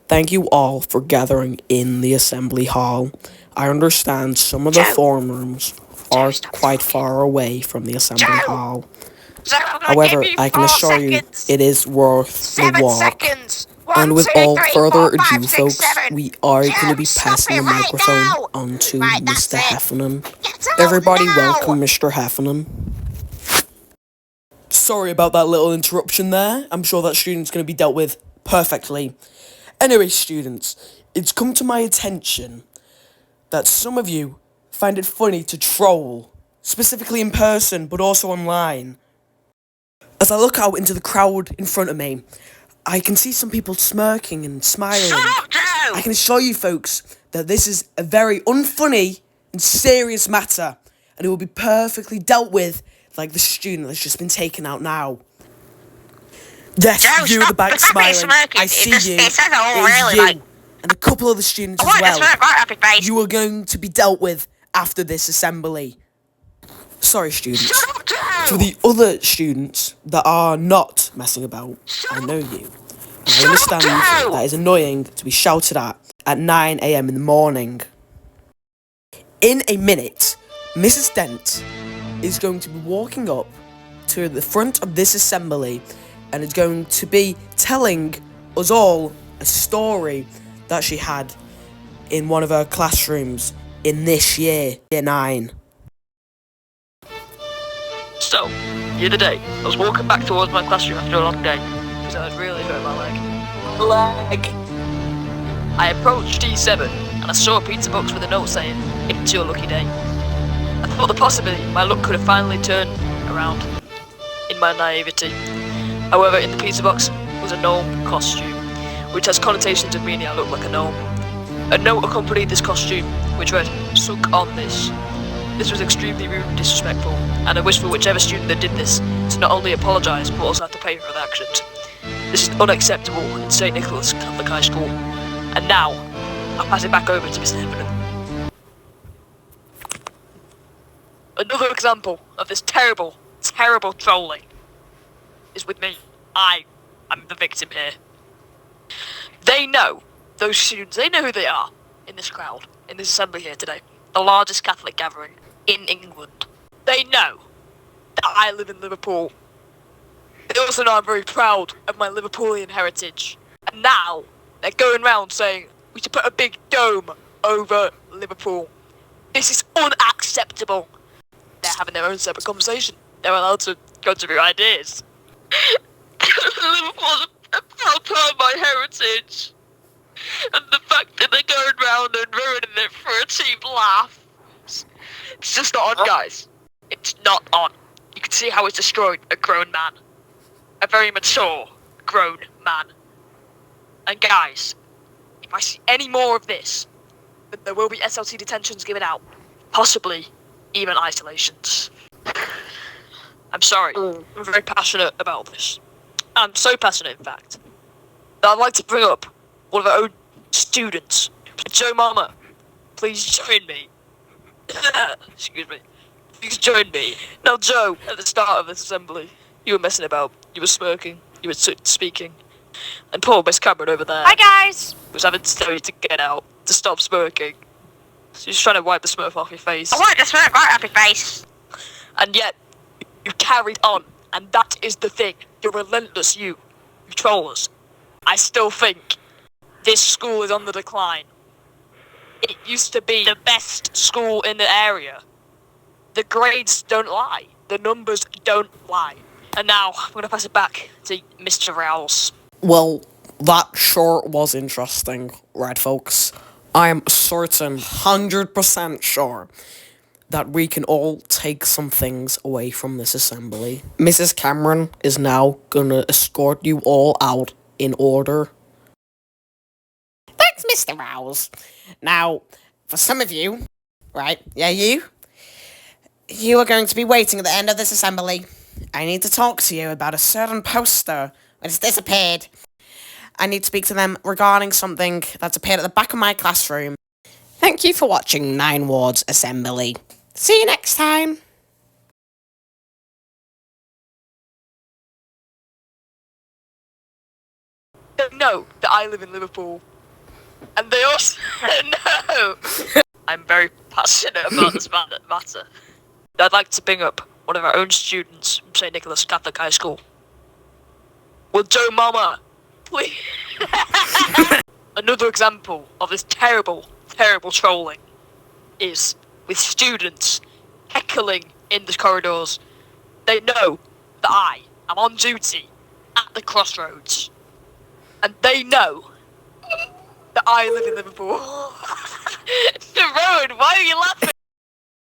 Thank you all for gathering in the assembly hall. I understand some of the Joe! form rooms are Stop quite talking. far away from the assembly Joe! hall. So I'm gonna give However, you I can 4 assure you seconds. it is worth the 7 walk. seconds. And 1, with 2, all 3, further 4, 5, ado, 6, folks, 7. we are Joe, going to be stop passing it the right microphone now. on to Right, that's Mr. it. Heffernan. Get out Everybody now. welcome Mr. Heffernan. Sorry about that little interruption there. I'm sure that student's going to be dealt with perfectly. Anyway, students, it's come to my attention that some of you find it funny to troll, specifically in person, but also online. As I look out into the crowd in front of me, I can see some people smirking and smiling. Shut up, Joe. I can assure you folks that this is a very unfunny and serious matter, and it will be perfectly dealt with like the student that's just been taken out now. Yes, Joe, you at the stop. back The fact that it's smiling. smirking, I see it you. says it all, It is really, you. like... And a couple of the students I as want to well. smirk right up his face. You are going to be dealt with after this assembly. Sorry, students. Shut up, Joe. For the other students that are not messing about, I know you. And I understand Joe. that is annoying to be shouted at 9 a.m. in the morning. In a minute, Mrs. Dent is going to be walking up to the front of this assembly and is going to be telling us all a story that she had in one of her classrooms in this year 9. So, the other day, I was walking back towards my classroom after a long day, because I was really hurting my leg. I approached D7, and I saw a pizza box with a note saying, "It's your lucky day." I thought the possibility my luck could have finally turned around in my naivety. However, in the pizza box was a gnome costume, which has connotations of meaning I look like a gnome. A note accompanied this costume, which read, "Suck on this." This was extremely rude and disrespectful, and I wish for whichever student that did this to not only apologise but also have to pay for their actions. This is unacceptable in St. Nicholas Catholic High School. And now, I'll pass it back over to Mr. Heffernan. Another example of this terrible, terrible trolling is with me. I am the victim here. They know, those students, they know who they are in this crowd, in this assembly here today. The largest Catholic gathering in England. They know that I live in Liverpool. They also know I'm very proud of my Liverpoolian heritage. And now, they're going round saying we should put a big dome over Liverpool. This is unacceptable. They're having their own separate conversation. They're allowed to contribute ideas. Liverpool's a proud part of my heritage. And the fact that they're going round and ruining it for a cheap laugh. It's just not on, guys. It's not on. You can see how it's destroyed a grown man. A very mature, grown man. And guys, if I see any more of this, then there will be SLT detentions given out. Possibly even isolations. I'm sorry. I'm very passionate about this. I'm so passionate, in fact, that I'd like to bring up one of our own students. Joe Mama, please join me. Excuse me. Please join me. Now, Joe, at the start of this assembly, you were messing about. You were smirking. You were speaking. And poor Miss Cameron over there. Hi, guys. Was having to tell you to get out, to stop smirking. She's trying to wipe the smurf off your face. I want to smirk right up his face. And yet, you carried on. And that is the thing. You're relentless, you trollers. I still think this school is on the decline. It used to be the best school in the area. The grades don't lie. The numbers don't lie. And now, I'm going to pass it back to Mr. Rouse. Well, that sure was interesting, right, folks? I am certain, 100% sure, that we can all take some things away from this assembly. Mrs. Cameron is now gonna escort you all out in order. Thanks, Mr. Rouse. Now, for some of you, right, yeah, you are going to be waiting at the end of this assembly. I need to talk to you about a certain poster that has disappeared. I need to speak to them regarding something that's appeared at the back of my classroom. Thank you for watching 9 Wards Assembly. See you next time. Know that I live in Liverpool. And they also know I'm very passionate about this matter. I'd like to bring up one of our own students from St. Nicholas Catholic High School. Will Joe Mama, please? Another example of this terrible, terrible trolling is with students heckling in the corridors. They know that I am on duty at the crossroads. And they know that I live in Liverpool. Rowan, why are you laughing?